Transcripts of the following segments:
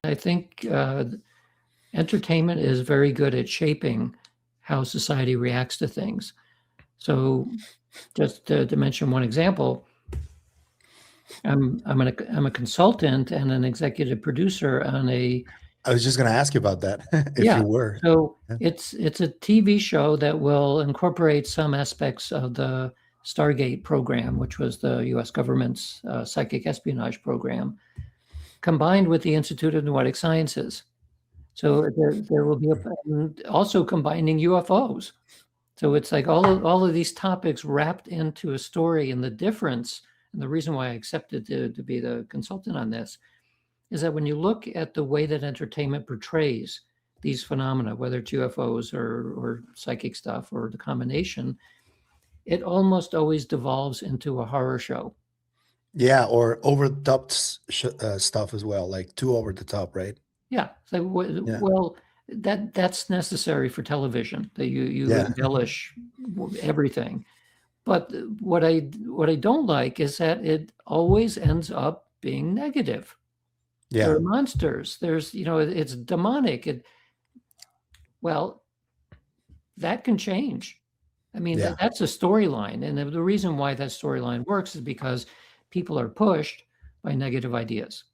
I think entertainment is very good at shaping how society reacts to things. So just to mention one example, I'm a consultant and an executive producer on a I was just going to ask you about that, if yeah. you were. So Yeah. it's a TV show that will incorporate some aspects of the Stargate program, which was the U.S. government's psychic espionage program, combined with the Institute of Noetic Sciences. So there will be also combining UFOs. So it's like all of these topics wrapped into a story, and the difference, and the reason why I accepted to be the consultant on this, is that when you look at the way that entertainment portrays these phenomena, whether it's UFOs or psychic stuff or the combination, it almost always devolves into a horror show. Yeah, or over the top stuff as well, like too over the top, right? Yeah. So, Yeah. well, that's necessary for television, that you Yeah. embellish everything. But what I don't like is that it always ends up being negative. There Yeah. are monsters. There's, it's demonic. Well, that can change. I mean, Yeah. that's a storyline, and the reason why that storyline works is because people are pushed by negative ideas.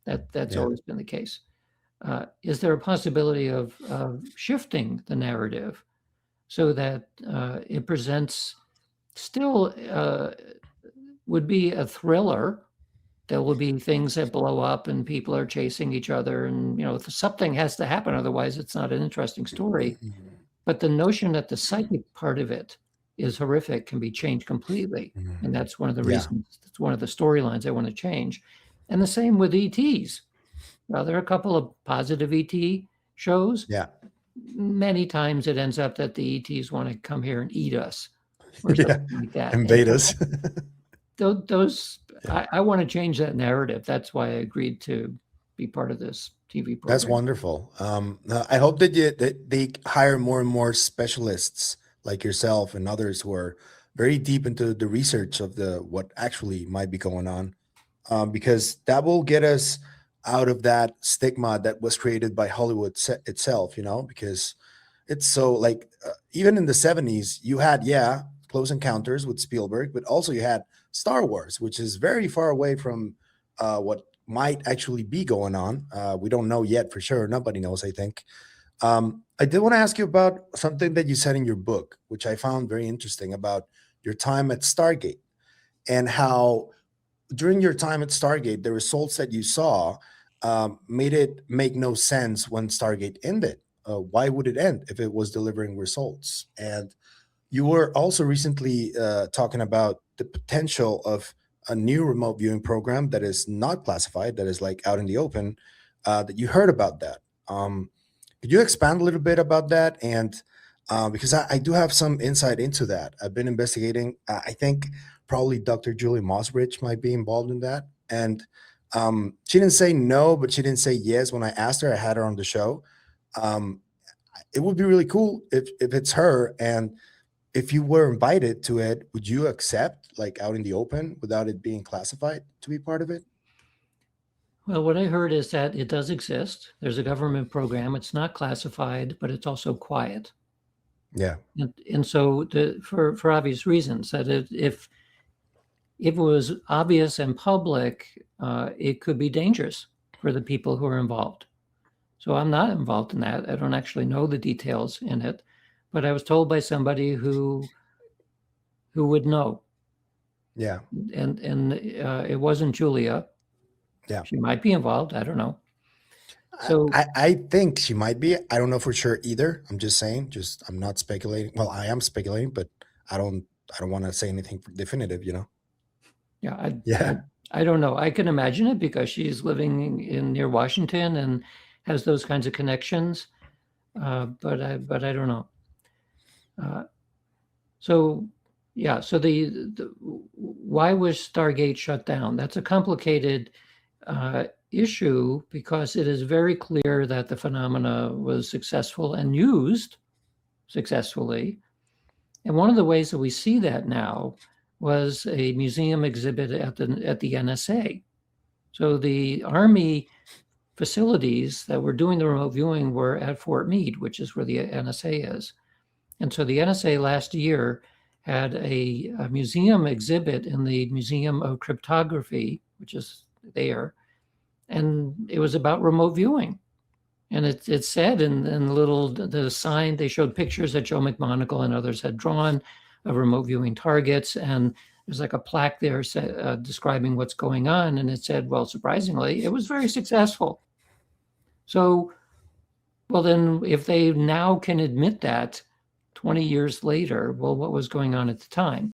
That's Yeah. always been the case. Is there a possibility of shifting the narrative so that it presents still would be a thriller? There will be things that blow up and people are chasing each other, and something has to happen, otherwise it's not an interesting story. Mhm. But the notion that the psychic part of it is horrific can be changed completely. And Mhm. that's one of the Yeah. reasons, it's one of the storylines I want to change. And the same with ETs. Well, there are a couple of positive ET shows. Yeah. Many times it ends up that the ETs want to come here and eat us or Yeah. something like that. And Invade us. those, Yeah. I want to change that narrative. That's why I agreed to be part of this TV That's program. wonderful. I hope that they hire more and more specialists like yourself and others who are very deep into the research of the what actually might be going on, because that will get us out of that stigma that was created by Hollywood itself. Because it's so like even in the 70s, you had Close Encounters with Spielberg, but also you had Star Wars, which is very far away from what might actually be going on. We don't know yet for sure. Nobody knows, I think. I did want to ask you about something that you said in your book, which I found very interesting about your time at Stargate and how during your time at Stargate, the results that you saw made it make no sense when Stargate ended. Why would it end if it was delivering results? And you were also recently talking about the potential of a new remote viewing program that is not classified, that is like out in the open, that you heard about that. Could you expand a little bit about that? And because I do have some insight into that. I've been investigating. I think probably Dr. Julie Mossbridge might be involved in that. And she didn't say no, but she didn't say yes when I asked her. I had her on the show. Um, it would be really cool if it's her. And if you were invited to it, would you accept, like out in the open, without it being classified, to be part of it? Well, what I heard is that it does exist. There's a government program. It's not classified, but it's also quiet. Yeah, And so for obvious reasons, that if it was obvious and public, it could be dangerous for the people who are involved. So I'm not involved in that. I don't actually know the details in it, but I was told by somebody who would know. yeah, And it wasn't Julia. yeah. She might be involved. I don't know. So I think she might be. I don't know for sure either. I'm just saying. Just I'm not speculating. Well, I am speculating, but I don't. I don't want to say anything definitive. yeah, Yeah. I don't know. I can imagine it because she's living in near Washington and has those kinds of connections. But I don't know. Uh, so yeah, so the why was Stargate shut down? That's a complicated issue because it is very clear that the phenomena was successful and used successfully. And one of the ways that we see that now was a museum exhibit at the NSA. So the Army facilities that were doing the remote viewing were at Fort Meade, which is where the NSA is. And so the NSA last year had a museum exhibit in the Museum of Cryptography, which is there, and it was about remote viewing. And it said in the sign, they showed pictures that Joe McMonagle and others had drawn of remote viewing targets. And there's like a plaque there describing what's going on. And it said, well, surprisingly, it was very successful. So, well, then if they now can admit that 20 years later, well, what was going on at the time?